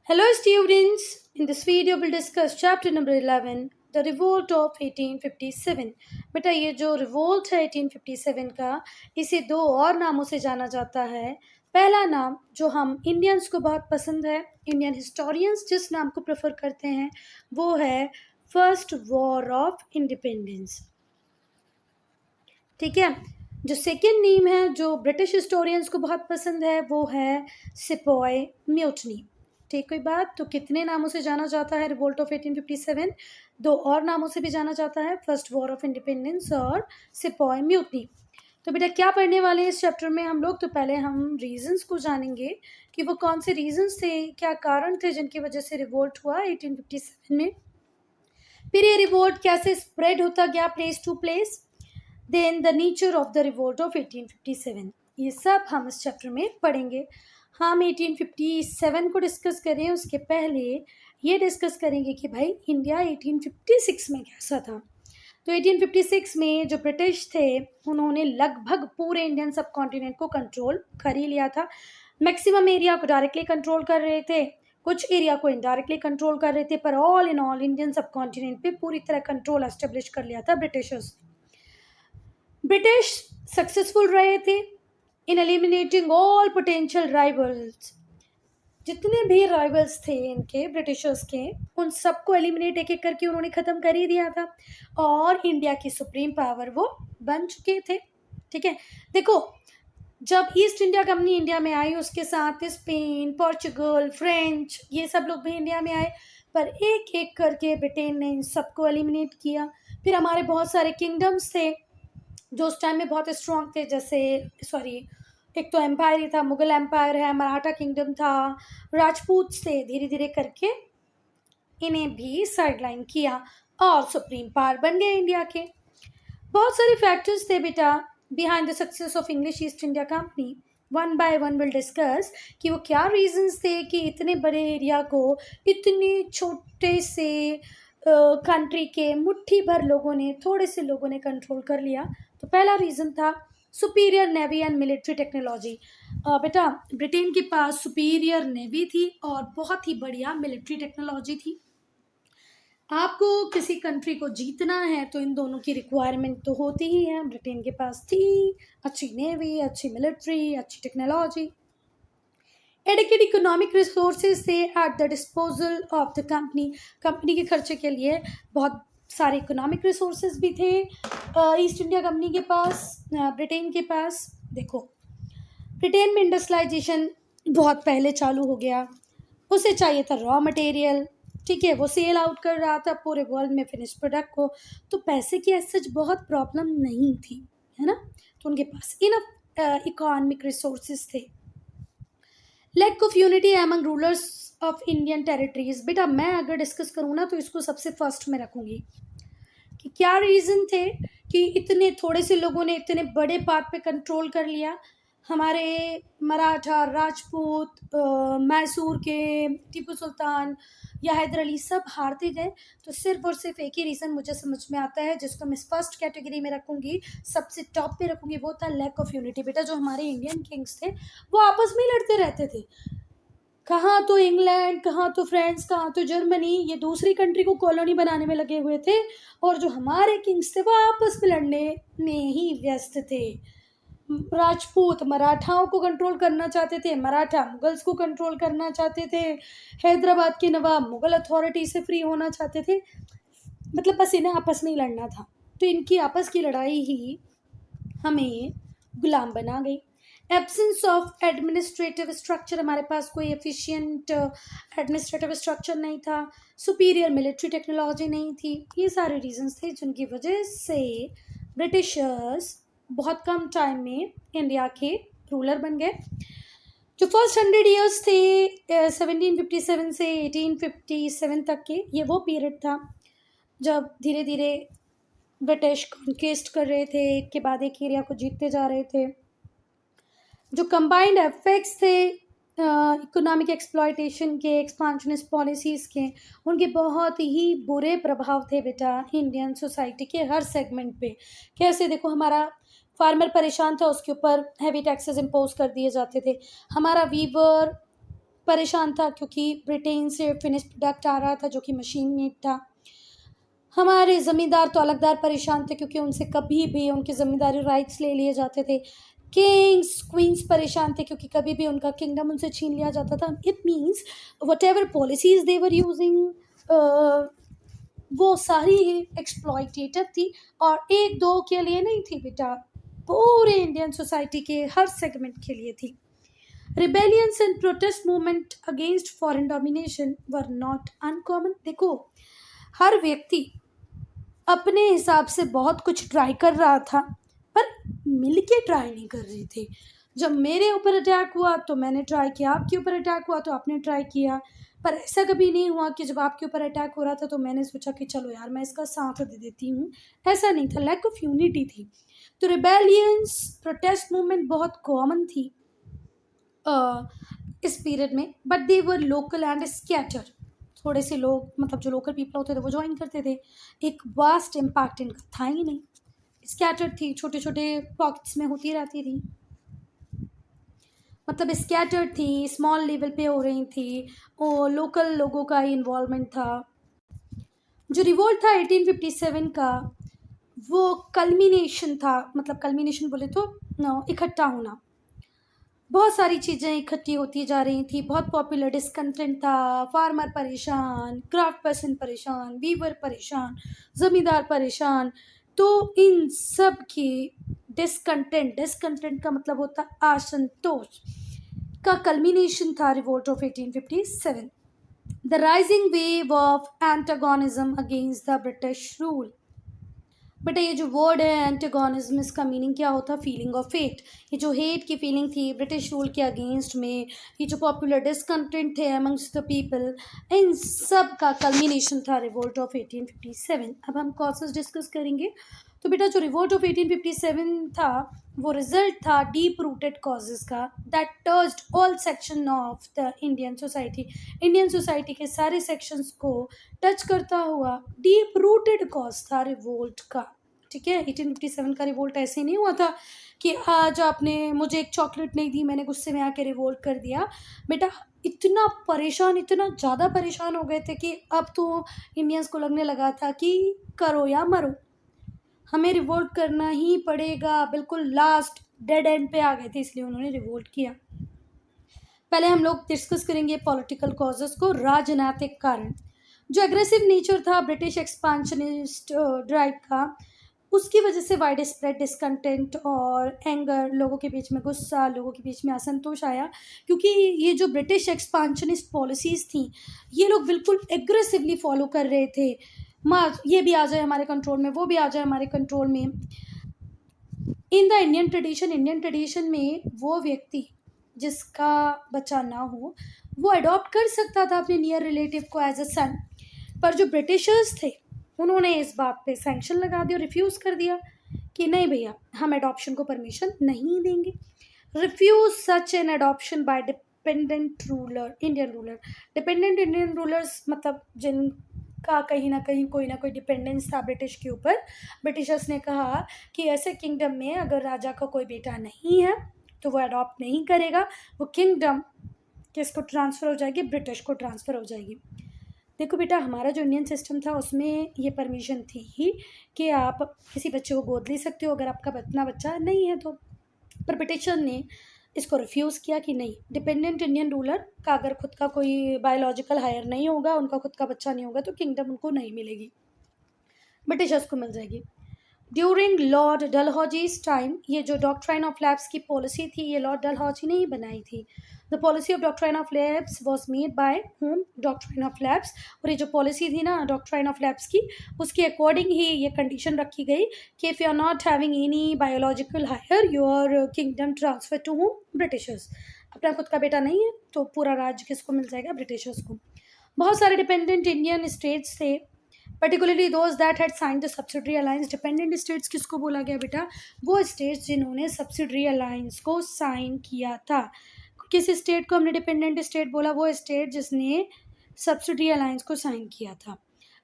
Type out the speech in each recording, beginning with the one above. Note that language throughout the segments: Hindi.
Hello students, in this video we'll discuss chapter number 11, The Revolt of 1857. बेटा ये जो रिवोल्ट है 1857 का, इसे दो और नामों से जाना जाता है। पहला नाम जो हम इंडियंस को बहुत पसंद है, इंडियन हिस्टोरियंस जिस नाम को प्रेफर करते हैं, वो है फर्स्ट वॉर ऑफ इंडिपेंडेंस। ठीक है। जो सेकेंड नेम है जो ब्रिटिश हिस्टोरियंस को बहुत पसंद है वो है सिपॉय म्यूटनी। ठीक, कोई बात। तो कितने नामों से जाना जाता है रिवोल्ट ऑफ 1857? दो और नामों से भी जाना जाता है, फर्स्ट वॉर ऑफ इंडिपेंडेंस और सिपॉय म्यूटनी। तो बेटा क्या पढ़ने वाले हैं इस चैप्टर में हम लोग? तो पहले हम रीजंस को जानेंगे कि वो कौन से रीजंस थे, क्या कारण थे जिनकी वजह से रिवोल्ट हुआ 1857 में। फिर ये रिवोल्ट कैसे स्प्रेड होता गया place to place, then the nature of the revolt of 1857। ये सब हम इस चैप्टर में पढ़ेंगे। हम 1857 को डिस्कस करें उसके पहले ये डिस्कस करेंगे कि भाई इंडिया 1856 में कैसा था। तो 1856 में जो ब्रिटिश थे उन्होंने लगभग पूरे इंडियन सब कॉन्टिनेंट को कंट्रोल कर ही लिया था। मैक्सिमम एरिया को डायरेक्टली कंट्रोल कर रहे थे, कुछ एरिया को इनडायरेक्टली कंट्रोल कर रहे थे, पर ऑल इन ऑल इंडियन सब कॉन्टिनेंट पे पूरी तरह कंट्रोल एस्टेब्लिश कर लिया था ब्रिटिशर्स। ब्रिटिश सक्सेसफुल रहे थे इन एलिमिनेटिंग ऑल पोटेंशियल राइवल्स। जितने भी राइवल्स थे इनके ब्रिटिशर्स के, उन सबको एलिमिनेट एक एक करके उन्होंने ख़त्म कर ही दिया था और इंडिया की सुप्रीम पावर वो बन चुके थे। ठीक है। देखो, जब ईस्ट इंडिया कंपनी इंडिया में आई उसके साथ स्पेन, पोर्चुगल, फ्रेंच, ये सब लोग भी इंडिया में आए, पर एक एक करके ब्रिटेन ने इन सबको एलिमिनेट किया। फिर हमारे बहुत सारे किंगडम्स थे जो उस टाइम में बहुत स्ट्रॉन्ग थे, जैसे एक तो एम्पायर ही था, मुगल एम्पायर है, मराठा किंगडम था, राजपूत से धीरे धीरे करके इन्हें भी साइडलाइन किया और सुप्रीम पावर बन गए इंडिया के। बहुत सारे फैक्टर्स थे बेटा behind the success of English east India company. One by one will discuss कि वो क्या रीजंस थे कि इतने बड़े एरिया को इतने छोटे से कंट्री के मुट्ठी भर लोगों ने, थोड़े से लोगों ने कंट्रोल कर लिया। तो पहला रीज़न था superior navy and military technology. बेटा ब्रिटेन के पास सुपीरियर नेवी थी और बहुत ही बढ़िया मिलिट्री टेक्नोलॉजी थी। आपको किसी कंट्री को जीतना है तो इन दोनों की रिक्वायरमेंट तो होती ही है। ब्रिटेन के पास थी अच्छी नेवी, अच्छी मिलिट्री, अच्छी टेक्नोलॉजी। एडिकेट इकोनॉमिक रिसोर्सेज थे at the disposal of the company. Company के खर्चे के लिए बहुत सारे इकोनॉमिक रिसोर्सेज भी थे ईस्ट इंडिया कंपनी के पास, ब्रिटेन के पास। देखो, ब्रिटेन में इंडस्ट्रियलाइजेशन बहुत पहले चालू हो गया, उसे चाहिए था रॉ मटेरियल। ठीक है, वो सेल आउट कर रहा था पूरे वर्ल्ड में फिनिश प्रोडक्ट को, तो पैसे की सच बहुत प्रॉब्लम नहीं थी, है ना। तो उनके पास इनफ इकोनॉमिक रिसोर्सेज थे। Lack of unity among rulers of Indian territories. बेटा मैं अगर डिस्कस करूँ ना तो इसको सबसे फर्स्ट में रखूँगी कि क्या रीज़न थे कि इतने थोड़े से लोगों ने इतने बड़े पार्ट पे कंट्रोल कर लिया। हमारे मराठा, राजपूत, मैसूर के टीपू सुल्तान या हैदर अली सब हारते गए। तो सिर्फ और सिर्फ एक ही रीज़न मुझे समझ में आता है जिसको मैं फर्स्ट कैटेगरी में रखूँगी, सबसे टॉप पे रखूँगी, वो था लैक ऑफ यूनिटी। बेटा जो हमारे इंडियन किंग्स थे वो आपस में ही लड़ते रहते थे, कहाँ तो इंग्लैंड, कहाँ तो फ्रांस, कहाँ तो जर्मनी, ये दूसरी कंट्री को कॉलोनी बनाने में लगे हुए थे और जो हमारे किंग्स थे वो आपस में लड़ने में ही व्यस्त थे। राजपूत मराठाओं को कंट्रोल करना चाहते थे, मराठा मुगल्स को कंट्रोल करना चाहते थे, हैदराबाद के नवाब मुगल अथॉरिटी से फ्री होना चाहते थे। मतलब बस इन्हें आपस में ही लड़ना था। तो इनकी आपस की लड़ाई ही हमें गुलाम बना गई। एब्सेंस ऑफ एडमिनिस्ट्रेटिव स्ट्रक्चर, हमारे पास कोई एफिशिएंट एडमिनिस्ट्रेटिव स्ट्रक्चर नहीं था, सुपीरियर मिलिट्री टेक्नोलॉजी नहीं थी। ये सारे रीजंस थे जिनकी वजह से ब्रिटिशर्स बहुत कम टाइम में इंडिया के रूलर बन गए। जो फर्स्ट 100 ईयर्स थे 1757 से 1857 तक के, ये वो पीरियड था जब धीरे धीरे ब्रिटिश कॉन्क्वेस्ट कर रहे थे, एक के बाद एक एरिया को जीतते जा रहे थे। जो कंबाइंड एफेक्ट्स थे इकोनॉमिक एक्सप्लॉयटेशन के, एक्सपांशनिस्ट पॉलिसीज़ के, उनके बहुत ही बुरे प्रभाव थे बेटा इंडियन सोसाइटी के हर सेगमेंट पे। कैसे? देखो, हमारा फार्मर परेशान था, उसके ऊपर हैवी टैक्सेस इम्पोज कर दिए जाते थे। हमारा वीवर परेशान था क्योंकि ब्रिटेन से फिनिश प्रोडक्ट आ रहा था जो कि मशीन मेड था। हमारे ज़मींदार तो अलगदार परेशान थे क्योंकि उनसे कभी भी उनके ज़मींदारी राइट्स ले लिए जाते थे। किंग्स क्वींस परेशान थे क्योंकि कभी भी उनका किंगडम उनसे छीन लिया जाता था। It means whatever policies they were using वो सारी ही एक्सप्लॉयटेटिव थी, और एक दो के लिए नहीं थी बेटा, पूरे इंडियन सोसाइटी के हर सेगमेंट के लिए थी। Rebellions and protest movement against foreign domination were not uncommon. देखो, हर व्यक्ति अपने हिसाब से बहुत कुछ ट्राई कर रहा था, पर मिलके ट्राई नहीं कर रहे थे। जब मेरे ऊपर अटैक हुआ तो मैंने ट्राई किया, आपके ऊपर अटैक हुआ तो आपने ट्राई किया, पर ऐसा कभी नहीं हुआ कि जब आपके ऊपर अटैक हो रहा था तो मैंने सोचा कि चलो यार मैं इसका साथ दे देती हूँ। ऐसा नहीं था, लैक ऑफ यूनिटी थी। तो रिबेलियंस प्रोटेस्ट मूवमेंट बहुत कॉमन थी इस पीरियड में, but they were local and scatter. थोड़े से लोग, मतलब जो लोकल पीपल होते थे वो ज्वाइन करते थे, एक वास्ट इम्पैक्ट इनका था ही नहीं। स्कैटर थी, छोटे छोटे पॉकेट्स में होती रहती थी, मतलब स्कैटर्ड थी, स्मॉल लेवल पे हो रही थी, और लोकल लोगों का ही इन्वॉल्वमेंट था। जो रिवोल्ट था 1857 का, वो कल्मिनेशन था, मतलब कल्मिनेशन बोले तो इकट्ठा होना। बहुत सारी चीज़ें इकट्ठी होती जा रही थी, बहुत पॉपुलर डिस्कंटेंट था, फार्मर परेशान, क्राफ्ट पर्सन परेशान, वीवर परेशान, ज़मींदार परेशान। तो इन सब की डिस्कंटेंट का मतलब होता असंतोष का कल्मिनेशन था revolt of 1857, the rising wave of antagonism against the British rule. बेटा ये जो वर्ड है एंटेगोनिज्म, इसका मीनिंग क्या होता है? Feeling of hate. ये जो हेट की फीलिंग थी ब्रिटिश रूल के अगेंस्ट में, ये जो पॉपुलर डिसकंटेंट थे अमंग्स द पीपल, इन सब का कल्मिनेशन था रिवोल्ट ऑफ 1857। अब हम कॉजेस डिस्कस करेंगे। तो बेटा जो रिवोल्ट ऑफ 1857 था वो रिजल्ट था डीप रूटेड कॉजेस का, that touched all section of the Indian society. Indian society के सारे सेक्शंस को टच करता हुआ डीप रूटेड कॉज था रिवोल्ट का। ठीक है, 1857 का रिवोल्ट ऐसे नहीं हुआ था कि आज आपने मुझे एक चॉकलेट नहीं दी, मैंने गुस्से में आके रिवोल्ट कर दिया। बेटा इतना परेशान, इतना ज़्यादा परेशान हो गए थे कि अब तो इंडियंस को लगने लगा था कि करो या मरो, हमें रिवोल्ट करना ही पड़ेगा। बिल्कुल लास्ट डेड एंड पे आ गए थे, इसलिए उन्होंने रिवोल्ट किया। पहले हम लोग डिस्कस करेंगे पॉलिटिकल कॉजेस को, राजनीतिक कारण। जो एग्रेसिव नेचर था ब्रिटिश एक्सपांशनिस्ट ड्राइव का, उसकी वजह से वाइड स्प्रेड डिसकंटेंट और एंगर, लोगों के बीच में गुस्सा, लोगों के बीच में असंतोष आया, क्योंकि ये जो ब्रिटिश एक्सपांशनिस्ट पॉलिसीज़ थी ये लोग बिल्कुल एग्रेसिवली फॉलो कर रहे थे। ये भी आ जाए हमारे कंट्रोल में, वो भी आ जाए हमारे कंट्रोल में। इन द इंडियन ट्रेडिशन में वो व्यक्ति जिसका बच्चा ना हो वो अडॉप्ट कर सकता था अपने नियर रिलेटिव को एज अ सन, पर जो ब्रिटिशर्स थे उन्होंने इस बात पे सैंक्शन लगा दिया, रिफ्यूज़ कर दिया कि नहीं भैया हम अडॉप्शन को परमिशन नहीं देंगे। Refuse such an adoption by dependent ruler Indian ruler. Dependent Indian rulers मतलब जिनका कहीं ना कहीं कोई ना कोई डिपेंडेंस था ब्रिटिश के ऊपर। ब्रिटिशर्स ने कहा कि ऐसे किंगडम में अगर राजा का कोई बेटा नहीं है तो वो अडॉप्ट नहीं करेगा, वो किंगडम किसको ट्रांसफ़र हो जाएगी? ब्रिटिश को ट्रांसफ़र हो जाएगी। देखो बेटा हमारा जो इंडियन सिस्टम था उसमें ये परमिशन थी ही कि आप किसी बच्चे को गोद ले सकते हो अगर आपका अपना बच्चा नहीं है तो, पर ब्रिटिशर ने इसको रिफ्यूज़ किया कि नहीं, डिपेंडेंट इंडियन रूलर का अगर खुद का कोई बायोलॉजिकल हायर नहीं होगा, उनका खुद का बच्चा नहीं होगा तो किंगडम उनको नहीं मिलेगी, ब्रिटिशर्स को मिल जाएगी। ड्यूरिंग लॉर्ड डलहौजीज टाइम ये जो डॉक्ट्राइन ऑफ लैब्स की पॉलिसी थी ये लॉर्ड डलहौजी ने ही बनाई थी। The policy of doctrine of labs was made by home? Doctrine of labs. और ये जो पॉलिसी थी ना डॉक्ट्राइन ऑफ लैब्स की, उसके अकॉर्डिंग ही ये कंडीशन रखी गई कि if you are not having any biological heir your kingdom transfer to whom? Britishers. अपना खुद का बेटा नहीं है तो पूरा राज्य किसको मिल जाएगा? ब्रिटिशर्स को। बहुत सारे डिपेंडेंट इंडियन स्टेट्स थे, particularly those that had sign the subsidiary alliance. Dependent states किसको बोला गया बेटा? वो स्टेट्स जिन्होंने सब्सिडरी अलायंस को साइन किया था। किस स्टेट को हमने डिपेंडेंट स्टेट बोला? वो स्टेट जिसने सब्सिडरी अलायंस को साइन किया था।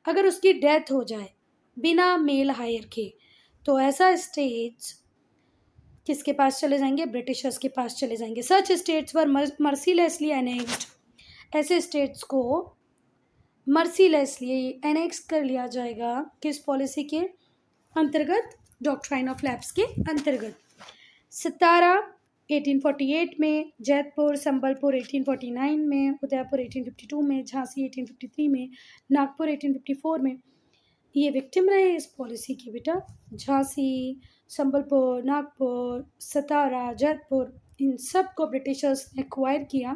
अगर उसकी डेथ हो जाए बिना मेल हायर के तो ऐसा स्टेट्स किसके पास चले जाएंगे? ब्रिटिशर्स के पास चले जाएंगे। सच स्टेट्स वर मर्सीलेसली अनेक्स्ड ऐसे स्टेट्स को मर्सीलेसली एनेक्स कर लिया जाएगा किस पॉलिसी के अंतर्गत, डॉक्ट्राइन ऑफ लैप्स के अंतर्गत। सतारा 1848 में, जैतपुर संबलपुर 1849 में, उदयपुर 1852 में, झांसी 1853 में, नागपुर 1854 में ये विक्टिम रहे इस पॉलिसी के बेटा। झांसी, संबलपुर, नागपुर, सतारा, जैतपुर, इन सब को ब्रिटिशर्स ने एक्वायर किया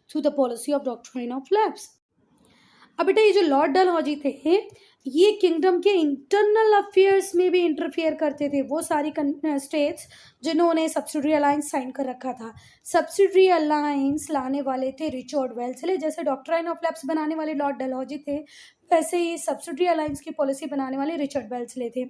through the policy of doctrine of lapse. अब बेटा ये जो लॉर्ड डलहौजी थे ये किंगडम के इंटरनल अफेयर्स में भी इंटरफेयर करते थे। वो सारी स्टेट्स जिन्होंने सब्सिडरी अलायंस साइन कर रखा था, सब्सिडरी अलायंस लाने वाले थे रिचर्ड वेल्सले। जैसे डॉक्ट्राइन ऑफ लैप्स बनाने वाले लॉर्ड डलहौजी थे, वैसे ही सब्सिडरी अलायंस की पॉलिसी बनाने वाले रिचर्ड वेल्सले थे।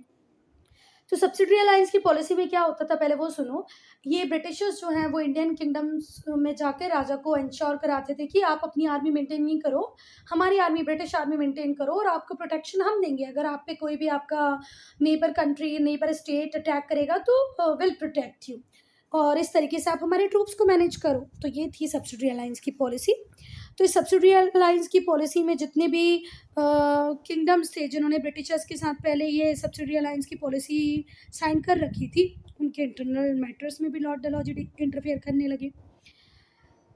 तो सब्सिडरी अलायंस की पॉलिसी में क्या होता था, पहले वो सुनो। ये ब्रिटिशर्स जो हैं वो इंडियन किंगडम्स में जाके राजा को इंश्योर कराते थे कि आप अपनी आर्मी मेंटेन नहीं करो, हमारी आर्मी, ब्रिटिश आर्मी मेंटेन करो और आपको प्रोटेक्शन हम देंगे। अगर आप पे कोई भी आपका neighbour country, neighbour state attack करेगा तो विल प्रोटेक्ट यू, और इस तरीके से आप हमारे ट्रूप्स को मैनेज करो। तो ये थी सब्सिडरी अलायंस की पॉलिसी। तो इस सब्सिडरी अलायंस की पॉलिसी में जितने भी किंगडम्स थे जिन्होंने ब्रिटिशर्स के साथ पहले ये सब्सिडरी अलायंस की पॉलिसी साइन कर रखी थी, उनके इंटरनल मैटर्स में भी लॉर्ड डलहौजी इंटरफेयर करने लगे।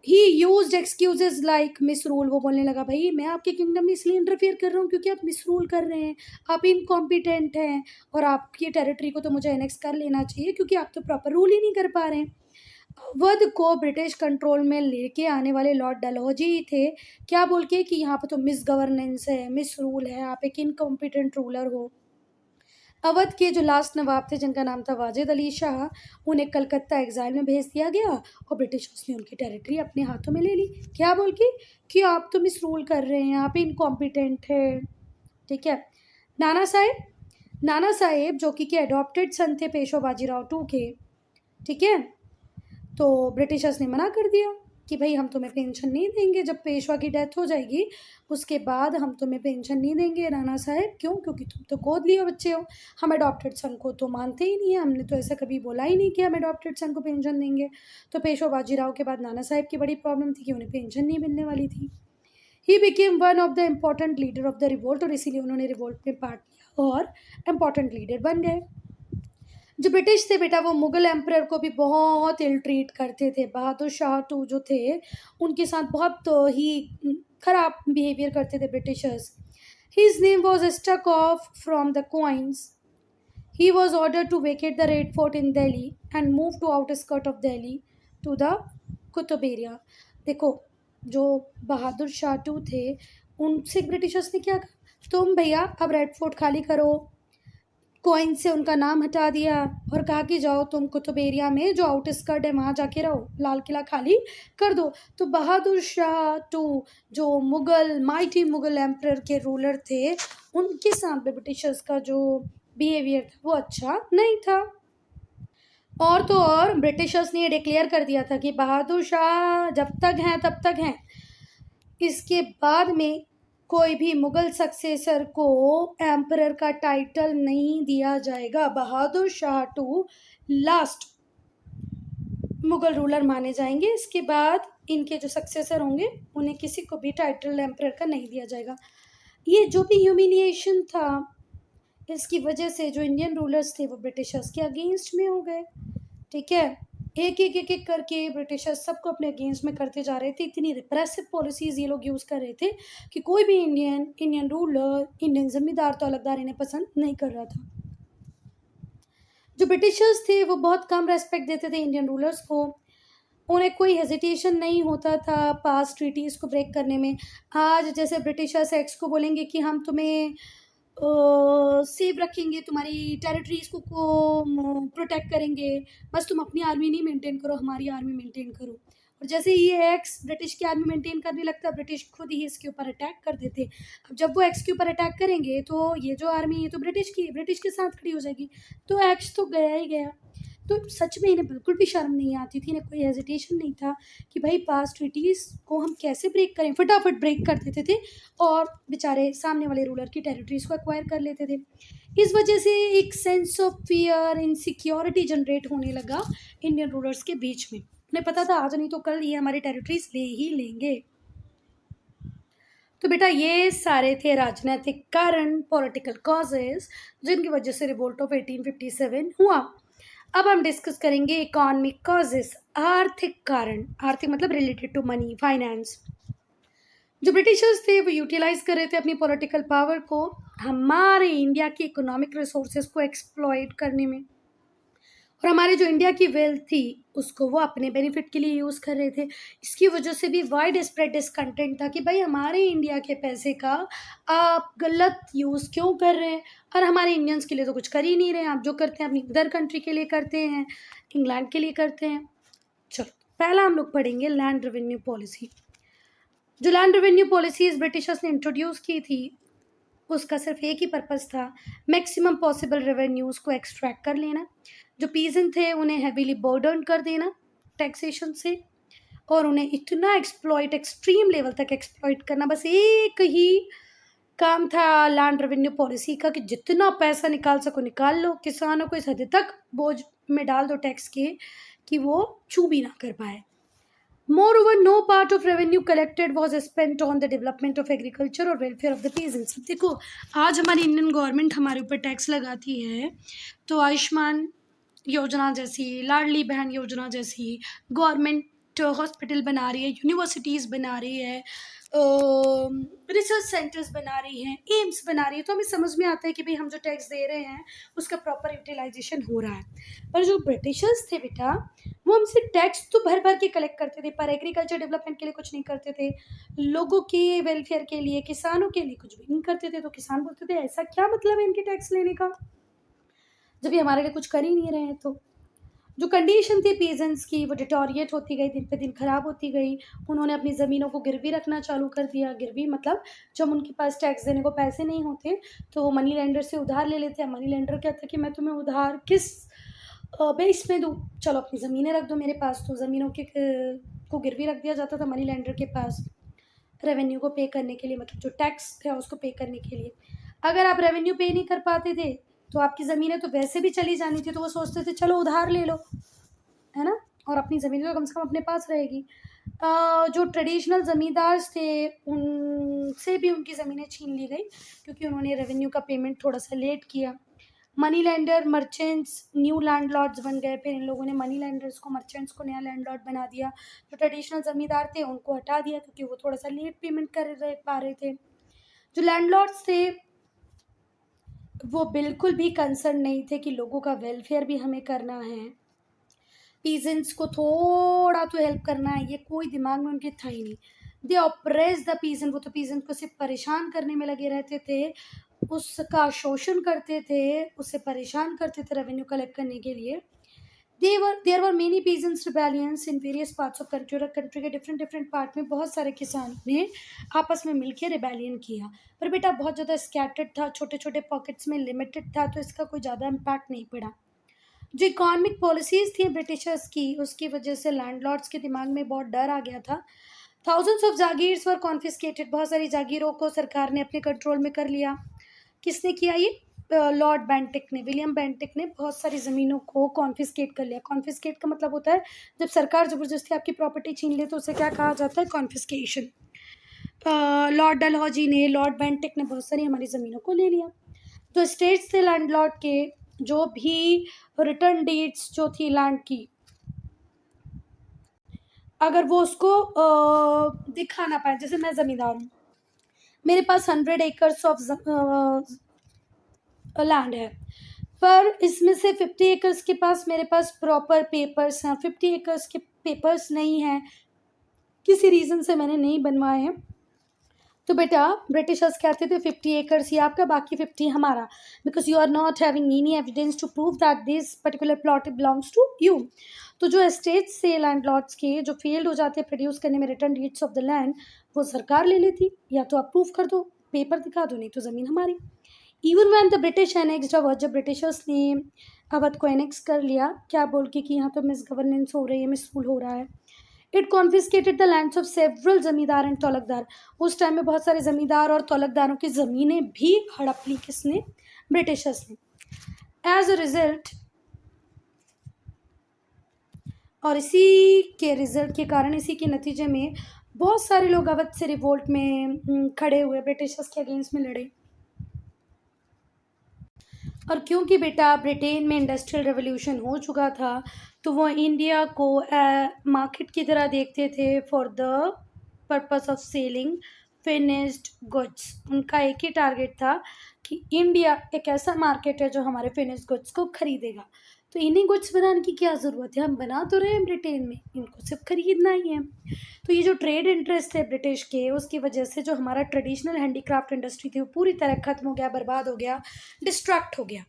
ही used excuses like miss rule. वो बोलने लगा भाई मैं आपके किंगडम में इसलिए इंटरफेयर कर रहा हूँ क्योंकि आप मिस रूल कर रहे हैं, आप इनकॉम्पिटेंट हैं और आपकी टेरिटरी को तो मुझे एनेक्स कर लेना चाहिए क्योंकि आप तो प्रॉपर रूल ही नहीं कर पा रहे हैं। अवध को ब्रिटिश कंट्रोल में लेके आने वाले लॉर्ड डलहौजी थे, क्या बोल के कि यहाँ पर तो मिस गवर्नेंस है, मिस रूल है, आप एक इनकॉम्पिटेंट रूलर हो। अवध के जो लास्ट नवाब थे जिनका नाम था वाजिद अली शाह, उन्हें कलकत्ता एग्जाइल में भेज दिया गया और ब्रिटिशर्स ने उनकी टेरिटरी अपने हाथों में ले ली। क्या बोल के कि आप तो मिस रूल कर रहे हैं, आप इनकॉम्पिटेंट है। ठीक है। नाना साहेब जो कि अडॉप्टेड सन थे पेशवा बाजीराव टू के, ठीक है, तो ब्रिटिशर्स ने मना कर दिया कि भाई हम तुम्हें पेंशन नहीं देंगे, जब पेशवा की डेथ हो जाएगी उसके बाद हम तुम्हें पेंशन नहीं देंगे नाना साहब। क्यों? क्योंकि तुम तो गोद लिए बच्चे हो, हम अडॉप्टेड सन को तो मानते ही नहीं है, हमने तो ऐसा कभी बोला ही नहीं कि हम अडॉप्टेड सन को पेंशन देंगे। तो पेशवा बाजीराव के बाद नाना साहब की बड़ी प्रॉब्लम थी कि उन्हें पेंशन नहीं मिलने वाली थी। He became one of the important leader of the revolt, और इसीलिए उन्होंने रिवोल्ट में पार्ट लिया और इम्पॉर्टेंट लीडर बन गए। जो ब्रिटिश थे बेटा वो मुगल एम्परर को भी बहुत इल ट्रीट करते थे। बहादुर शाह टू जो थे उनके साथ बहुत ही खराब बिहेवियर करते थे britishers. His name was stuck off from the coins. He was order to vacate the red fort in Delhi and move to outskirt of Delhi to the Qutub area. देखो जो बहादुर शाह टू थे उनसे ब्रिटिशर्स ने क्या कहा, तुम भैया अब रेड फोर्ट खाली करो, कोइन से उनका नाम हटा दिया और कहा कि जाओ तुम कुतुब एरिया में जो आउटस्कर्ट है वहाँ जाके रहो, लाल किला खाली कर दो। तो बहादुर शाह टू जो माइटी मुगल एम्परर के रूलर थे उनके साथ ब्रिटिशर्स का जो बिहेवियर था वो अच्छा नहीं था। और तो और ब्रिटिशर्स ने ये डिक्लेयर कर दिया था कि बहादुर शाह जब तक हैं तब तक हैं, इसके बाद में कोई भी मुगल सक्सेसर को एम्परर का टाइटल नहीं दिया जाएगा। Bahadur Shah to last Mughal ruler माने जाएंगे, इसके बाद इनके जो सक्सेसर होंगे उन्हें किसी को भी टाइटल एम्परर का नहीं दिया जाएगा। ये जो भी ह्यूमिलिएशन था इसकी वजह से जो इंडियन रूलर्स थे वो ब्रिटिशर्स के अगेंस्ट में हो गए। ठीक है, एक करके ब्रिटिशर्स सबको अपने अगेंस्ट में करते जा रहे थे। इतनी रिप्रेसिव पॉलिसीज़ ये लोग यूज़ कर रहे थे कि कोई भी इंडियन रूलर, इंडियन ज़मींदार तौलकदार इन्हें पसंद नहीं कर रहा था। जो ब्रिटिशर्स थे वो बहुत कम रेस्पेक्ट देते थे इंडियन रूलर्स को, उन्हें कोई हेजिटेशन नहीं होता था पास ट्रीटीज़ को ब्रेक करने में। आज जैसे ब्रिटिशर्स एक्स को बोलेंगे कि हम तुम्हें सेव रखेंगे, तुम्हारी टेरिटरीज़ को प्रोटेक्ट करेंगे, बस तुम अपनी आर्मी नहीं मेंटेन करो, हमारी आर्मी मेंटेन करो। और जैसे ही ये एक्स ब्रिटिश की आर्मी मेंटेन करने लगता है, ब्रिटिश खुद ही इसके ऊपर अटैक कर देते। अब जब वो एक्स के ऊपर अटैक करेंगे तो ये जो आर्मी है तो ब्रिटिश के साथ खड़ी हो जाएगी, तो एक्स तो गया ही गया। तो सच में इन्हें बिल्कुल भी शर्म नहीं आती थी, इन्हें कोई हेजिटेशन नहीं था कि भाई पास ट्रीटीज़ को हम कैसे ब्रेक करें। फटाफट ब्रेक कर देते थे और बेचारे सामने वाले रूलर की टेरिटरीज़ को एक्वायर कर लेते थे। इस वजह से एक sense of fear, insecurity generate होने लगा इंडियन रूलर्स के बीच में। उन्हें पता था आज नहीं तो कल ये हमारी टेरिटरीज़ ले ही लेंगे। तो बेटा ये सारे थे राजनीतिक कारण, पॉलिटिकल कॉजेज, जिनकी वजह से रिवोल्ट ऑफ 1857 हुआ। अब हम डिस्कस करेंगे इकोनॉमिक कॉजेज, आर्थिक कारण। आर्थिक मतलब रिलेटेड टू मनी, फाइनेंस। जो ब्रिटिशर्स थे वो यूटिलाइज कर रहे थे अपनी पॉलिटिकल पावर को हमारे इंडिया की इकोनॉमिक रिसोर्सेज को एक्सप्लॉइट करने में, और हमारे जो इंडिया की वेल्थ थी उसको वो अपने बेनिफिट के लिए यूज़ कर रहे थे। इसकी वजह से भी वाइड स्प्रेड डिसकंटेंट था कि भाई हमारे इंडिया के पैसे का आप गलत यूज़ क्यों कर रहे हैं, और हमारे इंडियंस के लिए तो कुछ कर ही नहीं रहे हैं, आप जो करते हैं अपनी अदर कंट्री के लिए करते हैं, इंग्लैंड के लिए करते हैं। चलो पहला हम लोग पढ़ेंगे लैंड रेवेन्यू पॉलिसी। जो लैंड रेवेन्यू पॉलिसीज ब्रिटिशर्स ने इंट्रोड्यूस की थी उसका सिर्फ एक ही पर्पस था, मैक्सिमम पॉसिबल रेवेन्यूज़ को एक्सट्रैक्ट कर लेना। जो पीजेंट थे उन्हें हैवीली बर्डन कर देना टैक्सेशन से, और उन्हें इतना एक्सप्लॉइट, एक्सट्रीम लेवल तक एक्सप्लॉइट करना। बस एक ही काम था लैंड रेवेन्यू पॉलिसी का कि जितना पैसा निकाल सको निकाल लो, किसानों को इस हद तक बोझ में डाल दो टैक्स के कि वो चू भी ना कर पाए। Moreover, no part of revenue collected was spent on the development of agriculture or welfare of the peasants. देखो आज हमारी इंडियन गवर्नमेंट हमारे ऊपर टैक्स लगाती है, तो आयुष्मान योजना जैसी, लाडली बहन योजना जैसी, गवर्नमेंट हॉस्पिटल बना रही है, यूनिवर्सिटीज़ बना रही है, रिसर्च सेंटर्स बना रही हैं, एम्स बना रही है, तो हमें समझ में आता है कि भाई हम जो टैक्स दे रहे हैं उसका प्रॉपर यूटिलाइजेशन हो रहा है। पर जो ब्रिटिशर्स थे बेटा वो हमसे टैक्स तो भर भर के कलेक्ट करते थे, पर एग्रीकल्चर डेवलपमेंट के लिए कुछ नहीं करते थे, लोगों के वेलफेयर के लिए, किसानों के लिए कुछ भी नहीं करते थे। तो किसान बोलते थे ऐसा क्या मतलब है इनके टैक्स लेने का जब ये हमारे लिए कुछ कर ही नहीं रहे हैं। तो जो कंडीशन थी पीजेंट्स की वो डिटोरिएट होती गई, दिन पे दिन ख़राब होती गई। उन्होंने अपनी ज़मीनों को गिरवी रखना चालू कर दिया। गिरवी मतलब जब उनके पास टैक्स देने को पैसे नहीं होते तो वो मनी लेंडर से उधार ले लेते हैं। मनी लेंडर कहता है कि मैं तुम्हें उधार किस बेस में दूँ, चलो अपनी ज़मीनें रख दो मेरे पास। तो ज़मीनों के को गिरवी रख दिया जाता था मनी लेंडर के पास रेवेन्यू को पे करने के लिए, मतलब जो टैक्स है उसको पे करने के लिए। अगर आप रेवेन्यू पे नहीं कर पाते थे तो आपकी ज़मीनें तो वैसे भी चली जानी थी, तो वो सोचते थे चलो उधार ले लो, है ना, और अपनी ज़मीन तो कम से कम अपने पास रहेगी। जो ट्रेडिशनल ज़मींदार थे उनसे भी उनकी ज़मीनें छीन ली गई क्योंकि उन्होंने रेवेन्यू का पेमेंट थोड़ा सा लेट किया। Money lender, merchants new landlords बन गए। फिर इन लोगों ने मनी लेंडर्स को, मर्चेंट्स को नया लैंडलॉर्ड बना दिया। जो ट्रेडिशनल ज़मींदार थे उनको हटा दिया क्योंकि वो थोड़ा सा लेट पेमेंट कर पा रहे थे। जो लैंडलॉर्ड्स थे वो बिल्कुल भी कंसर्न नहीं थे कि लोगों का वेलफेयर भी हमें करना है, पीजेंट्स को थोड़ा तो हेल्प करना है, ये कोई दिमाग में उनके था ही नहीं। दे ऑप्रेस द पीजेंट, वो तो पीजेंट को सिर्फ परेशान करने में लगे रहते थे, उसका शोषण करते थे, उससे परेशान करते थे रेवेन्यू कलेक्ट करने के लिए। There were many peasants rebellions in various parts of country, और कंट्री के डिफरेंट डिफरेंट पार्ट में बहुत सारे किसान ने आपस में मिलकर रिबेलियन किया। पर बेटा बहुत ज़्यादा स्कैटर्ड था, छोटे छोटे पॉकेट्स में लिमिटेड था, तो इसका कोई ज़्यादा इम्पैक्ट नहीं पड़ा। जो इकोनॉमिक पॉलिसीज़ थी ब्रिटिशर्स की उसकी वजह से लैंडलॉर्ड्स के दिमाग में बहुत डर आ गया था। Thousands of jagirs were confiscated, बहुत सारी जागीरों को सरकार ने अपने कंट्रोल में कर लिया। किसने किया ये? लॉर्ड बेंटिक ने, विलियम बेंटिक ने बहुत सारी ज़मीनों को कॉन्फिस्केट कर लिया। कॉन्फिस्केट का मतलब होता है जब सरकार ज़बरदस्ती आपकी प्रॉपर्टी छीन ले तो उसे क्या कहा जाता है? कॉन्फिस्केशन। लॉर्ड डलहौजी ने, लॉर्ड बेंटिक ने बहुत सारी हमारी ज़मीनों को ले लिया। जो स्टेट्स थे लैंडलॉर्ड के, जो भी रिटर्न डेट्स जो थी लैंड की, अगर वो उसको दिखा ना पाए, जैसे मैं ज़मींदार हूँ, मेरे पास 100 एकर्स ऑफ लैंड है, पर इसमें से 50 एकर्स के पास मेरे पास प्रॉपर पेपर्स हैं, 50 एकर्स के पेपर्स नहीं हैं, किसी रीज़न से मैंने नहीं बनवाए हैं, तो बेटा ब्रिटिशर्स कहते थे 50 एकर्स ही आपका, बाकी 50 हमारा, because you are not having any evidence to prove that this particular plot belongs to you. तो जो एस्टेट्स से लैंडलॉर्ड्स के जो फेल्ड हो जाते हैं प्रोड्यूस करने में return dates of the land, वो सरकार ले लेती, या तो आप प्रूफ कर दो, पेपर दिखा दो, नहीं तो ज़मीन हमारी। Even when the British annexed Awadh, जब ब्रिटिशर्स ने अवध को एनेक्स कर लिया, क्या बोल के कि यहाँ तो मिस गवर्नेंस हो रही है, मिस रूल हो रहा है। It confiscated the lands of several जमींदार एंड तौलकदार, उस टाइम में बहुत सारे जमींदार और तौलकदारों की ज़मीनें भी हड़प ली, किसने? ब्रिटिशर्स ने। एज अ रिजल्ट, और इसी के रिजल्ट के कारण, इसी के नतीजे में बहुत सारे लोग अवध से रिवोल्ट में खड़े हुए, ब्रिटिशर्स के अगेंस्ट में लड़े। और क्योंकि बेटा ब्रिटेन में इंडस्ट्रियल रेवोल्यूशन हो चुका था, तो वो इंडिया को मार्केट की तरह देखते थे for the purpose of selling finished goods. उनका एक ही टारगेट था कि इंडिया एक ऐसा मार्केट है जो हमारे फिनिश्ड गुड्स को खरीदेगा, तो इन्हीं गुड्स बनाने की क्या ज़रूरत है, हम बना तो रहे हैं ब्रिटेन में, इनको सिर्फ खरीदना ही है। तो ये जो ट्रेड इंटरेस्ट है ब्रिटिश के, उसकी वजह से जो हमारा ट्रेडिशनल हैंडीक्राफ्ट इंडस्ट्री थी वो पूरी तरह खत्म हो गया, बर्बाद हो गया, डिस्ट्रैक्ट हो गया।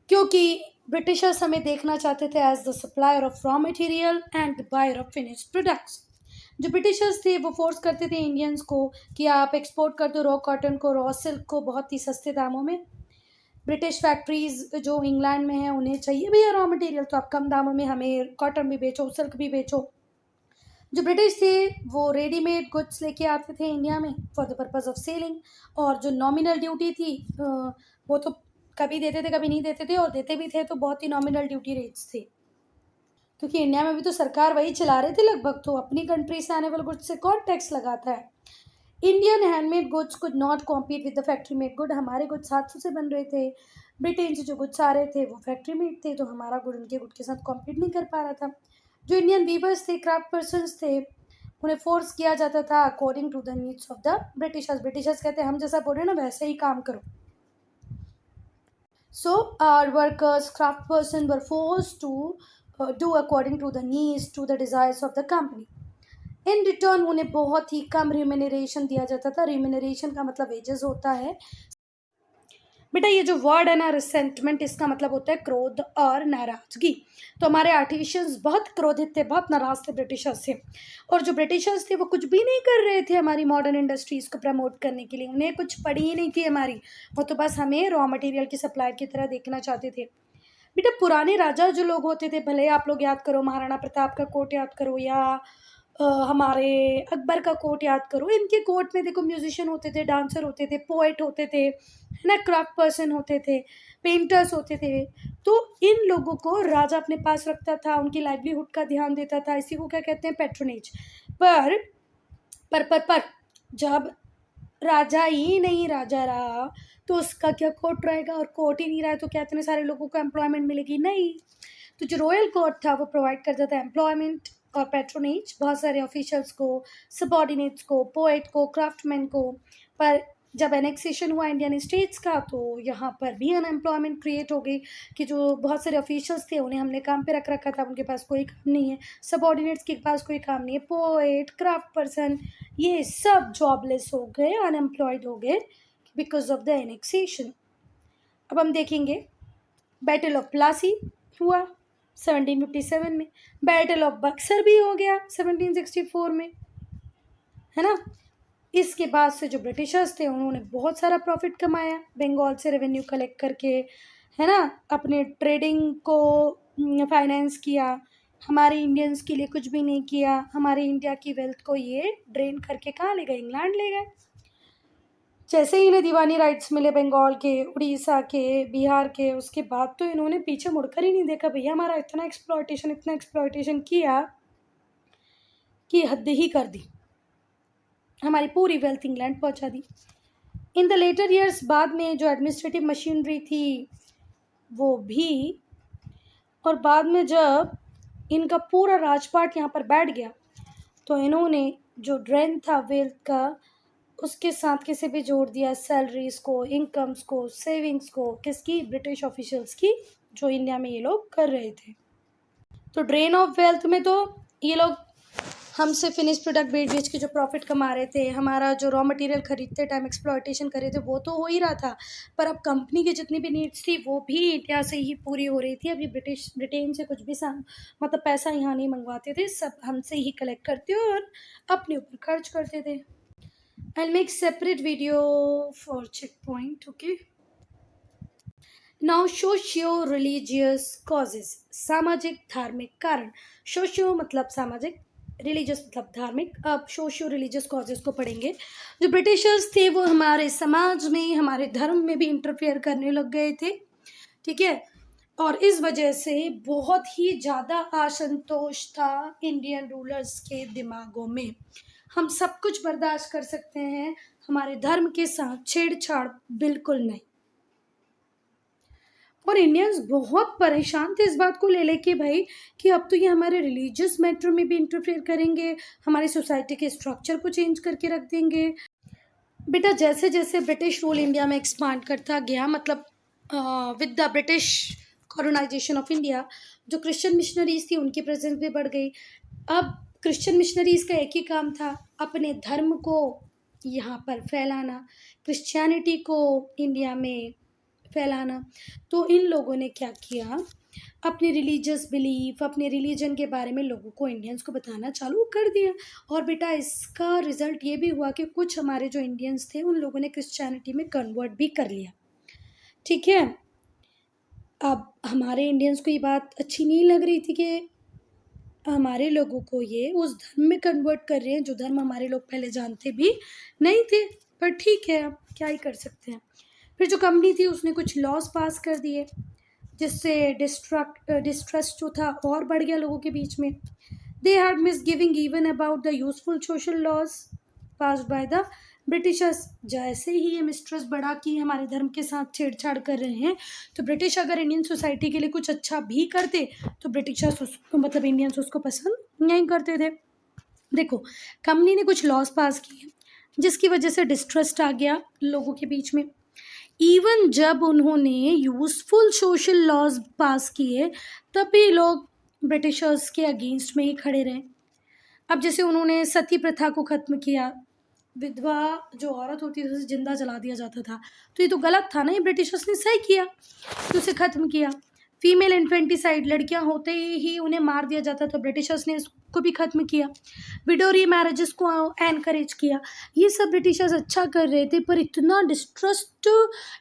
क्योंकि ब्रिटिशर्स हमें देखना चाहते थे as the supplier of raw material and the buyer of finished products. जो ब्रिटिशर्स थे वो फोर्स करते थे इंडियंस को कि आप एक्सपोर्ट कर दो रॉ कॉटन को, रॉ सिल्क को बहुत ही सस्ते दामों में। ब्रिटिश फैक्ट्रीज जो इंग्लैंड में हैं उन्हें चाहिए भैया रॉ मटेरियल, तो आप कम दामों में हमें कॉटन भी बेचो, सिल्क भी बेचो। जो ब्रिटिश थे वो रेडीमेड गुड्स लेके आते थे इंडिया में for the purpose of selling, और जो नॉमिनल ड्यूटी थी वो तो कभी देते थे कभी नहीं देते थे, और देते भी थे तो बहुत ही नॉमिनल ड्यूटी रेट्स थे, क्योंकि इंडिया में भी तो सरकार वही चला रहे थे लगभग, तो अपनी कंट्री से आने वाले गुड्स से कौन टैक्स लगाता है। Indian handmade goods could not compete with the factory made good. हमारे गुड्स हाथों से बन रहे थे, ब्रिटेन से जो गुड्स आ रहे थे वो फैक्ट्री मेड थे, तो हमारा गुड उनके गुड के साथ कॉम्पीट नहीं कर पा रहा था। जो इंडियन वीवर्स थे, क्राफ्ट पर्सनस थे, उन्हें फोर्स किया जाता था according to the needs of the britishers. Britishers कहते हैं हम जैसा बोल रहे हैं ना वैसे ही काम करो। So our workers, craft person were forced to do according to the needs, to the desires of the company. In return उन्हें बहुत ही कम रिम्यूनरेशन दिया जाता था। रिम्यूनरेशन का मतलब वेजेस होता है। बेटा ये जो वर्ड है ना रिसेंटमेंट, इसका मतलब होता है क्रोध और नाराजगी। तो हमारे आर्टिशियंस बहुत क्रोधित थे, बहुत नाराज थे ब्रिटिशर्स से, और जो ब्रिटिशर्स थे वो कुछ भी नहीं कर रहे थे हमारी मॉडर्न इंडस्ट्रीज़ को प्रमोट करने के लिए, उन्हें कुछ पड़ी ही नहीं थी हमारी, वो तो बस हमें रॉ मटेरियल की सप्लाई की तरह देखना चाहते थे। बेटा पुराने राजा जो लोग होते थे, भले आप लोग याद करो महाराणा प्रताप का कोर्ट याद करो या हमारे अकबर का कोर्ट याद करो, इनके कोर्ट में देखो म्यूजिशियन होते थे, डांसर होते थे, पोएट होते थे, है ना, क्राफ्ट पर्सन होते थे, पेंटर्स होते थे। तो इन लोगों को राजा अपने पास रखता था, उनकी लाइवलीहुड का ध्यान देता था, इसी को क्या कहते हैं, पैट्रोनेज। पर पर जब राजा ही नहीं राजा रहा तो उसका क्या कोर्ट रहेगा, और कोर्ट ही नहीं रहा है तो क्या इतने सारे लोगों को एम्प्लॉयमेंट मिलेगी, नहीं। तो जो रॉयल कोर्ट था वो प्रोवाइड करता था एम्प्लॉयमेंट और पैट्रोनेज बहुत सारे ऑफिशियल्स को, सबॉर्डिनेट्स को, पोएट को, क्राफ्टमैन को। पर जब एनेक्सेशन हुआ इंडियन स्टेट्स का तो यहाँ पर भी अनएम्प्लॉयमेंट क्रिएट हो गई कि जो बहुत सारे ऑफिशियल्स थे उन्हें हमने काम पे रख रखा था, उनके पास कोई काम नहीं है, सबॉर्डिनेट्स के पास कोई काम नहीं है, पोएट, क्राफ्ट पर्सन, ये सब जॉबलेस हो गए, अनएम्प्लॉयड हो गए बिकॉज ऑफ द एनेक्सेशन। अब हम देखेंगे बैटल ऑफ प्लासी हुआ 1757 में, बैटल ऑफ बक्सर भी हो गया 1764 में, है ना। इसके बाद से जो ब्रिटिशर्स थे उन्होंने बहुत सारा प्रॉफिट कमाया बंगाल से रेवेन्यू कलेक्ट करके, है ना, अपने ट्रेडिंग को फाइनेंस किया, हमारे इंडियंस के लिए कुछ भी नहीं किया, हमारे इंडिया की वेल्थ को ये ड्रेन करके कहाँ ले गए, इंग्लैंड ले गए। जैसे ही इन्हें दीवानी राइट्स मिले बंगाल के, उड़ीसा के, बिहार के, उसके बाद तो इन्होंने पीछे मुड़कर ही नहीं देखा भैया, हमारा इतना एक्सप्लॉयटेशन किया कि हद ही कर दी, हमारी पूरी वेल्थ इंग्लैंड पहुंचा दी। इन द लेटर ईयर्स बाद में जो एडमिनिस्ट्रेटिव मशीनरी थी वो भी, और बाद में जब इनका पूरा राजपाट यहाँ पर बैठ गया तो इन्होंने जो ड्रेन था वेल्थ का उसके साथ किसे भी जोड़ दिया, सैलरीज को, इनकम्स को, सेविंग्स को, किसकी, ब्रिटिश ऑफिशियल्स की, जो इंडिया में ये लोग कर रहे थे। तो ड्रेन ऑफ वेल्थ में तो ये लोग हमसे फिनिश प्रोडक्ट बेच बेच के जो प्रॉफिट कमा रहे थे, हमारा जो रॉ मटेरियल खरीदते टाइम एक्सप्लॉयटेशन कर रहे थे, वो तो हो ही रहा था, पर अब कंपनी की जितनी भी नीड्स थी वो भी इंडिया से ही पूरी हो रही थी। अभी ब्रिटेन से कुछ भी मतलब पैसा यहाँ नहीं मंगवाते थे, सब हमसे ही कलेक्ट करते और अपने ऊपर खर्च करते थे। I'll make separate video for checkpoint, okay? Now socio-religious causes, सामाजिक धार्मिक कारण। सोशियो मतलब सामाजिक, रिलीजियस मतलब धार्मिक। अब सोशियो रिलीजियस कॉजेज को पढ़ेंगे। जो ब्रिटिशर्स थे वो हमारे समाज में, हमारे धर्म में भी इंटरफेयर करने लग गए थे, ठीक है, और इस वजह से बहुत ही ज़्यादा असंतोष था इंडियन रूलर्स के दिमागों में। हम सब कुछ बर्दाश्त कर सकते हैं, हमारे धर्म के साथ छेड़छाड़ बिल्कुल नहीं। और इंडियंस बहुत परेशान थे इस बात को ले लेके भाई कि अब तो ये हमारे रिलीजियस मैटर में भी इंटरफेयर करेंगे, हमारी सोसाइटी के स्ट्रक्चर को चेंज करके रख देंगे। बेटा जैसे जैसे ब्रिटिश रूल इंडिया में एक्सपांड करता गया, मतलब with the British colonisation of India, जो क्रिश्चियन मिशनरीज थी उनकी प्रेजेंस भी बढ़ गई। अब क्रिश्चियन मिशनरीज का एक ही काम था, अपने धर्म को यहाँ पर फैलाना, क्रिश्चियनिटी को इंडिया में फैलाना। तो इन लोगों ने क्या किया, अपनी रिलीजियस बिलीफ, अपने रिलीजन के बारे में लोगों को, इंडियंस को बताना चालू कर दिया। और बेटा इसका रिजल्ट ये भी हुआ कि कुछ हमारे जो इंडियंस थे उन लोगों ने क्रिश्चियनिटी में कन्वर्ट भी कर लिया। ठीक है, अब हमारे इंडियंस को ये बात अच्छी नहीं लग रही थी कि हमारे लोगों को ये उस धर्म में कन्वर्ट कर रहे हैं जो धर्म हमारे लोग पहले जानते भी नहीं थे। पर ठीक है, अब क्या ही कर सकते हैं। फिर जो कंपनी थी उसने कुछ लॉज पास कर दिए, जिससे डिस्ट्रस्ट जो था और बढ़ गया लोगों के बीच में। They had misgiving even about the useful social laws passed by the Britishers. जैसे ही ये मिस्ट्रस्ट बढ़ा कि हमारे धर्म के साथ छेड़छाड़ कर रहे हैं, तो ब्रिटिश अगर इंडियन सोसाइटी के लिए कुछ अच्छा भी करते तो ब्रिटिशर्स उसको, मतलब इंडियंस उसको पसंद नहीं करते थे। देखो, कंपनी ने कुछ लॉज पास किए जिसकी वजह से डिस्ट्रस्ट आ गया लोगों के बीच में। इवन जब उन्होंने यूजफुल सोशल लॉज पास किए तब भी लोग ब्रिटिशर्स के अगेंस्ट में ही खड़े रहे। अब जैसे उन्होंने सती प्रथा को ख़त्म किया, विधवा जो औरत होती थी उसे जिंदा जला दिया जाता था, तो ये तो गलत था ना, ये ब्रिटिशर्स ने सही किया तो उसे ख़त्म किया। फीमेल इन्फेंटिसाइड, लड़कियां होते ही उन्हें मार दिया जाता, तो ब्रिटिशर्स ने इसको भी ख़त्म किया। विडो री मैरिजेस को एनकरेज किया। ये सब ब्रिटिशर्स अच्छा कर रहे थे, पर इतना डिस्ट्रस्ट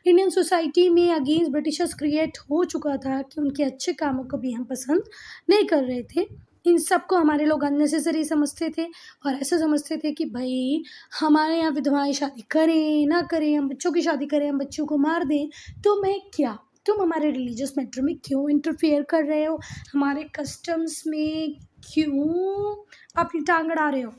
इंडियन सोसाइटी में अगेंस्ट ब्रिटिशर्स क्रिएट हो चुका था कि उनके अच्छे कामों को भी हम पसंद नहीं कर रहे थे। इन सब को हमारे लोग अननेसेसरी समझते थे और ऐसे समझते थे कि भाई हमारे यहाँ विधवाएं शादी करें ना करें, हम बच्चों की शादी करें, हम बच्चों को मार दें, तो मैं क्या, तुम हमारे रिलीजियस मैटर में क्यों इंटरफेयर कर रहे हो, हमारे कस्टम्स में क्यों अपनी टांग अड़ा रहे हो।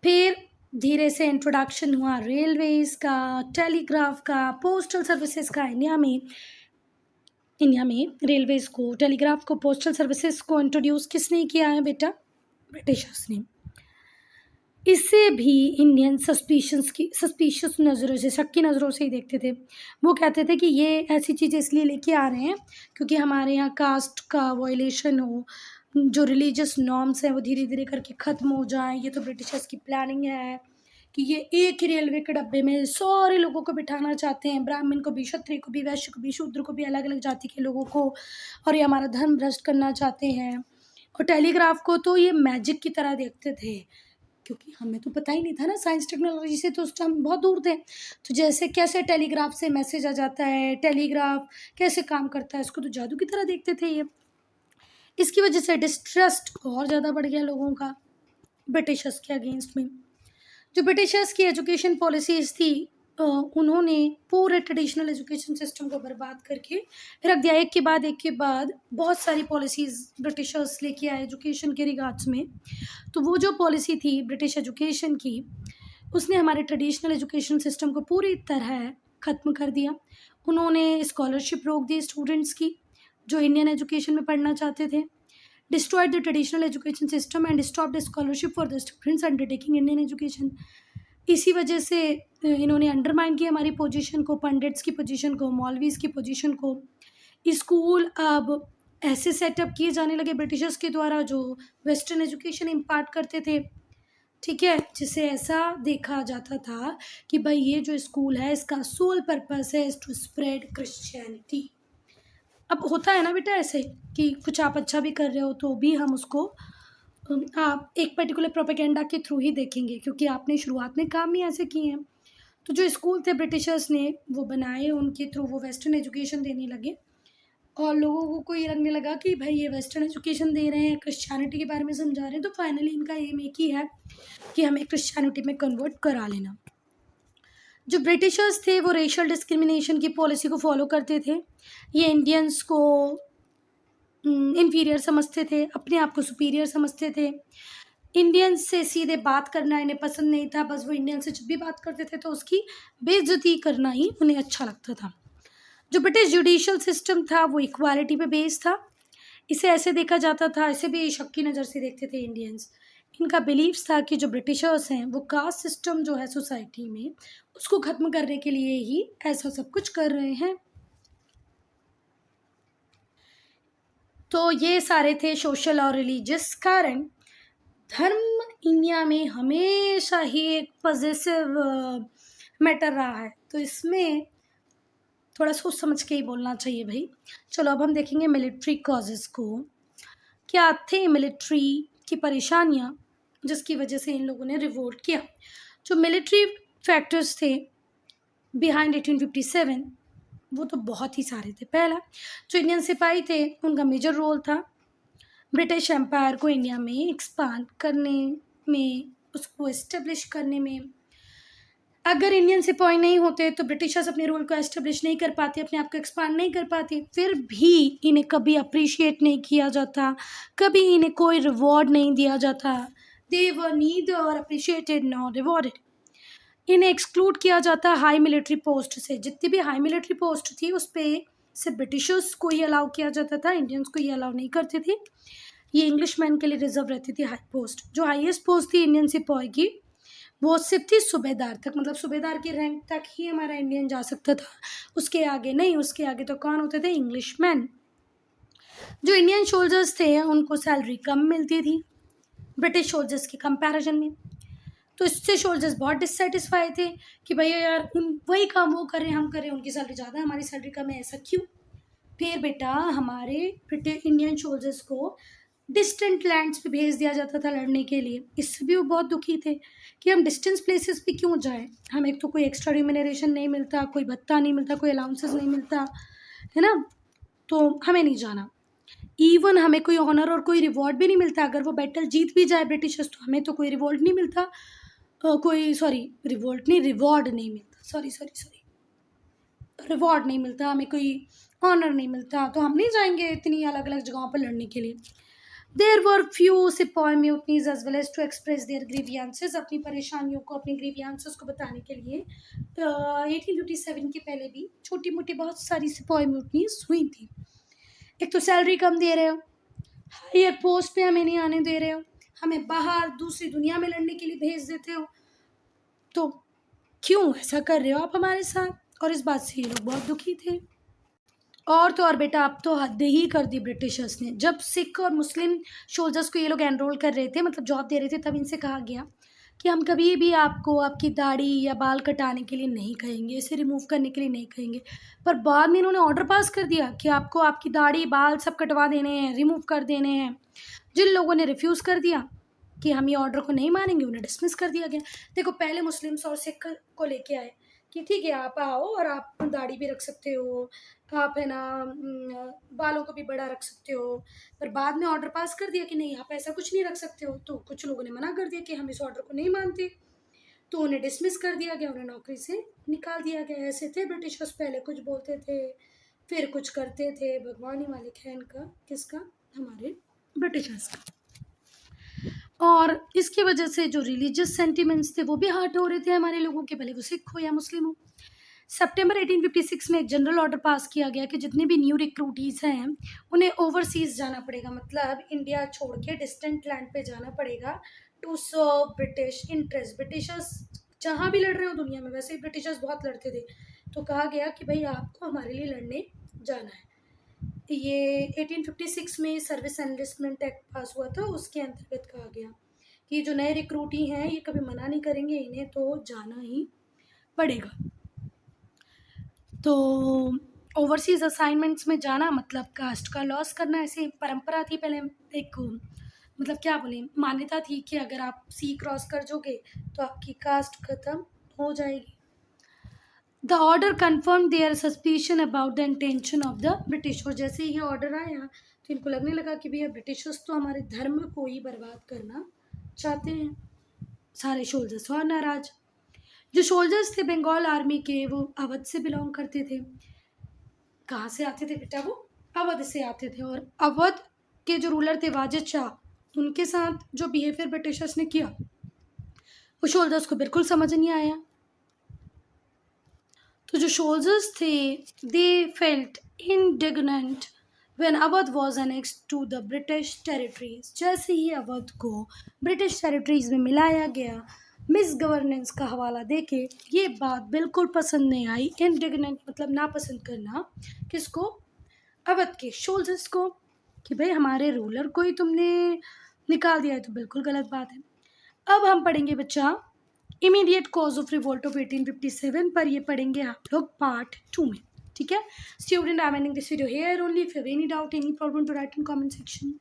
फिर धीरे से इंट्रोडक्शन हुआ रेलवेज का, टेलीग्राफ का, पोस्टल सर्विसेज का। इंडिया में रेलवेज को, टेलीग्राफ को, पोस्टल सर्विसेज को इंट्रोड्यूस किसने किया है बेटा, ब्रिटिशर्स ने। इससे भी इंडियन सस्पिशियस नज़रों से, शक की नज़रों से ही देखते थे। वो कहते थे कि ये ऐसी चीज़ें इसलिए लेके आ रहे हैं क्योंकि हमारे यहाँ कास्ट का वायलेशन हो, जो रिलीजियस नॉर्म्स हैं वो धीरे धीरे करके ख़त्म हो जाए। ये तो ब्रिटिशर्स की प्लानिंग है कि ये एक ही रेलवे के डब्बे में सारे लोगों को बिठाना चाहते हैं, ब्राह्मण को भी, क्षत्रिय को भी, वैश्य को भी, शूद्र को भी, अलग अलग जाति के लोगों को, और ये हमारा धर्म भ्रष्ट करना चाहते हैं। और टेलीग्राफ को तो ये मैजिक की तरह देखते थे, क्योंकि हमें तो पता ही नहीं था ना, साइंस टेक्नोलॉजी से तो उस टाइम बहुत दूर थे। तो जैसे कैसे टेलीग्राफ से मैसेज आ जाता है, टेलीग्राफ कैसे काम करता है, इसको तो जादू की तरह देखते थे ये। इसकी वजह से डिस्ट्रस्ट और ज़्यादा बढ़ गया लोगों का ब्रिटिशर्स के अगेंस्ट में। जो ब्रिटिशर्स की एजुकेशन पॉलिसीज़ थी, उन्होंने पूरे ट्रेडिशनल एजुकेशन सिस्टम को बर्बाद करके रख दिया। एक के बाद बहुत सारी पॉलिसीज़ ब्रिटिशर्स लेके आए एजुकेशन के रिगार्ड्स में। तो वो जो पॉलिसी थी ब्रिटिश एजुकेशन की, उसने हमारे ट्रेडिशनल एजुकेशन सिस्टम को पूरी तरह ख़त्म कर दिया। उन्होंने स्कॉलरशिप रोक दी स्टूडेंट्स की जो इंडियन एजुकेशन में पढ़ना चाहते थे, destroyed the traditional education system and stopped scholarship for the students undertaking Indian education। इसी वजह से इन्होंने अंडरमाइन किया हमारी पोजीशन को, पंडित्स की पोजीशन को, मौलवीज़ की पोजीशन को। स्कूल अब ऐसे सेटअप किए जाने लगे ब्रिटिशर्स के द्वारा जो वेस्टर्न एजुकेशन इम्पार्ट करते थे। ठीक है, जिसे ऐसा देखा जाता था कि भाई ये जो स्कूल है इसका सोल पर्पस है टू स्प्रेड क्रिश्चियनिटी। अब होता है ना बेटा ऐसे कि कुछ आप अच्छा भी कर रहे हो तो भी हम उसको आप एक पर्टिकुलर प्रोपेगेंडा के थ्रू ही देखेंगे, क्योंकि आपने शुरुआत में काम ही ऐसे किए हैं। तो जो स्कूल थे ब्रिटिशर्स ने वो बनाए, उनके थ्रू वो वेस्टर्न एजुकेशन देने लगे और लोगों को ये लगने लगा कि भाई ये वेस्टर्न एजुकेशन दे रहे हैं, क्रिश्चियनिटी के बारे में समझा रहे हैं, तो फाइनली इनका एम एक ही है कि हमें क्रिश्चियनिटी में कन्वर्ट करा लेना। जो ब्रिटिशर्स थे वो रेशियल डिस्क्रिमिनेशन की पॉलिसी को फॉलो करते थे। ये इंडियंस को इन्फीरियर समझते थे, अपने आप को सुपीरियर समझते थे। इंडियंस से सीधे बात करना इन्हें पसंद नहीं था, बस वो इंडियन से जब भी बात करते थे तो उसकी बेइज्जती करना ही उन्हें अच्छा लगता था। जो ब्रिटिश जुडिशियल सिस्टम था वो इक्वालिटी पे बेस्ड था। इसे ऐसे देखा जाता था, इसे भी शक की नज़र से देखते थे इंडियंस। इनका बिलीव्स था कि जो ब्रिटिशर्स हैं वो कास्ट सिस्टम जो है सोसाइटी में उसको ख़त्म करने के लिए ही ऐसा सब कुछ कर रहे हैं। तो ये सारे थे सोशल और रिलीजियस कारण। धर्म इंडिया में हमेशा ही एक पॉजिटिव मैटर रहा है, तो इसमें थोड़ा सोच समझ के ही बोलना चाहिए भाई। चलो अब हम देखेंगे मिलिट्री कॉजेज़ को। क्या थे मिलिट्री की परेशानियाँ जिसकी वजह से इन लोगों ने रिवोल्ट किया। जो मिलिट्री फैक्टर्स थे बिहाइंड 1857 वो तो बहुत ही सारे थे। पहला, जो इंडियन सिपाही थे उनका मेजर रोल था ब्रिटिश एम्पायर को इंडिया में एक्सपांड करने में, उसको एस्टेब्लिश करने में। अगर इंडियन सिपाही नहीं होते तो ब्रिटिशर्स अपने रूल को एस्टेब्लिश नहीं कर पाते, अपने आप को एक्सपांड नहीं कर पाते। फिर भी इन्हें कभी अप्रिशिएट नहीं किया जाता, कभी इन्हें कोई रिवॉर्ड नहीं दिया जाता। दे वर नीदर अप्रिशिएटेड नॉर रिवॉर्डेड। इन्हें एक्सक्लूड किया जाता हाई मिलिट्री पोस्ट से। जितनी भी हाई मिलिट्री पोस्ट थी उस पर सिर्फ ब्रिटिशर्स को ही अलाउ किया जाता था, इंडियंस को ये अलाउ नहीं करते थे। ये इंग्लिश मैन के लिए रिजर्व रहती थी हाई पोस्ट। जो हाईएस्ट पोस्ट थी इंडियन सिपाही की वो सिर्फ थी सूबेदार तक, मतलब सूबेदार की रैंक तक ही हमारा इंडियन जा सकता था, उसके आगे नहीं। उसके आगे तो कौन होते थे? English man. जो इंडियन सोल्जर्स थे उनको सैलरी कम मिलती थी ब्रिटिश सोल्जर्स के कंपैरिजन में, तो इससे सोल्जर्स बहुत डिससेटिस्फाई थे कि भैया यार उन वही काम वो करें हम करें, उनकी सैलरी ज़्यादा है हमारी सैलरी कम है, ऐसा क्यों। फिर बेटा हमारे ब्रिटिश इंडियन सोल्जर्स को डिस्टेंट लैंड्स पे भेज दिया जाता था लड़ने के लिए। इससे भी वो बहुत दुखी थे कि हम डिस्टेंस प्लेसेस पे क्यों जाएं, हमें एक तो कोई एक्स्ट्रा रिम्यूनरेशन नहीं मिलता, कोई भत्ता नहीं मिलता, कोई अलाउंसेस नहीं मिलता, है ना, तो हमें नहीं जाना। इवन हमें कोई ऑनर और कोई रिवॉर्ड भी नहीं मिलता। अगर वो बैटल जीत भी जाए ब्रिटिशर्स तो हमें तो कोई रिवॉर्ड नहीं मिलता, कोई सॉरी रिवॉल्ट नहीं रिवॉर्ड नहीं मिलता, सॉरी रिवॉर्ड नहीं मिलता, हमें कोई ऑनर नहीं मिलता, तो हम नहीं जाएंगे इतनी अलग अलग जगहों पर लड़ने के लिए। There were few sipahi mutinies as well as to express their grievances. अपनी परेशानियों को, अपनी ग्रीवियंसेस को बताने के लिए 1857 के पहले भी छोटी मोटी बहुत सारी सिपाही म्यूटनीज हुई थी। एक तो सैलरी कम दे रहे हो, हायर पोस्ट पे हमें नहीं आने दे रहे हो, हमें बाहर दूसरी दुनिया में लड़ने के लिए भेज देते हो, तो क्यों ऐसा कर रहे हो आप हमारे साथ। और इस बात से ये लोग बहुत दुखी थे। और तो और बेटा अब तो हद ही कर दी ब्रिटिशर्स ने। जब सिख और मुस्लिम सोल्जर्स को ये लोग एनरोल कर रहे थे, मतलब जॉब दे रहे थे, तब इनसे कहा गया कि हम कभी भी आपको आपकी दाढ़ी या बाल कटाने के लिए नहीं कहेंगे, इसे रिमूव करने के लिए नहीं कहेंगे। पर बाद में इन्होंने ऑर्डर पास कर दिया कि आपको आपकी दाढ़ी बाल सब कटवा देने हैं, रिमूव कर देने हैं। जिन लोगों ने रिफ्यूज़ कर दिया कि हम ये ऑर्डर को नहीं मानेंगे, उन्हें डिसमिस कर दिया गया। देखो पहले मुस्लिम्स और सिख को लेके आए कि ठीक है आप आओ और आप दाढ़ी भी रख सकते हो, आप है ना बालों को भी बड़ा रख सकते हो। पर बाद में ऑर्डर पास कर दिया कि नहीं आप ऐसा कुछ नहीं रख सकते हो, तो कुछ लोगों ने मना कर दिया कि हम इस ऑर्डर को नहीं मानते, तो उन्हें डिसमिस कर दिया गया, उन्हें नौकरी से निकाल दिया गया। ऐसे थे ब्रिटिशर्स, पहले कुछ बोलते थे फिर कुछ करते थे। भगवान ही मालिक है इनका, किसका? हमारे ब्रिटिशर्स का। और इसकी वजह से जो रिलीजियस सेंटिमेंट्स थे वो भी हर्ट हो रहे थे हमारे लोगों के, भले वो सिख हो या मुस्लिम हो। सितंबर 1856 में एक जनरल ऑर्डर पास किया गया कि जितने भी न्यू रिक्रूटीज हैं उन्हें ओवरसीज जाना पड़ेगा, मतलब इंडिया छोड़ के डिस्टेंट लैंड पे जाना पड़ेगा to serve British interest. Britishers जहाँ भी लड़ रहे हो दुनिया में, वैसे ही ब्रिटिशर्स बहुत लड़ते थे, तो कहा गया कि भाई आपको हमारे लिए लड़ने जाना है। ये 1856 में सर्विस एनलिस्टमेंट एक्ट पास हुआ था, उसके अंतर्गत कहा गया कि जो नए रिक्रूटी हैं ये कभी मना नहीं करेंगे, इन्हें तो जाना ही पड़ेगा। तो ओवरसीज असाइनमेंट्स में जाना मतलब कास्ट का लॉस करना, ऐसी परंपरा थी पहले। एक मतलब क्या बोले, मान्यता थी कि अगर आप सी क्रॉस कर जोगे तो आपकी कास्ट खत्म हो जाएगी। The order confirm their suspicion about the intention of the British. और जैसे ही ये ऑर्डर आया तो इनको लगने लगा कि भैया ब्रिटिशर्स तो हमारे धर्म को ही बर्बाद करना चाहते हैं। सारे सोल्जर्स और नाराज। जो सोल्जर्स थे बंगाल आर्मी के, वो अवध से बिलोंग करते थे। कहाँ से आते थे बेटा? वो अवध से आते थे। और अवध के जो रूलर थे वाजिद शाह, उनके साथ जो बिहेवियर ब्रिटिशर्स ने किया वो सोल्जर्स को बिल्कुल समझ नहीं आया। तो जो सोल्जर्स थे they felt indignant when Awadh was annexed to the British territories. जैसे ही अवध को ब्रिटिश टेरिटरीज में मिलाया गया, मिस गवर्नेंस का हवाला देके ये बात बिल्कुल पसंद नहीं आई। इंडिग्नेंट मतलब नापसंद करना, किसको? अवध के सोल्जर्स को, कि भाई हमारे रूलर को ही तुमने निकाल दिया है, तो बिल्कुल गलत बात है। अब हम पढ़ेंगे बच्चा immediate cause of revolt of 1857 पर, ये पढ़ेंगे आप लोग पार्ट 2 में, ठीक है। Student, I am ending this video here only. If you have any doubt, any problem, to write in comment section.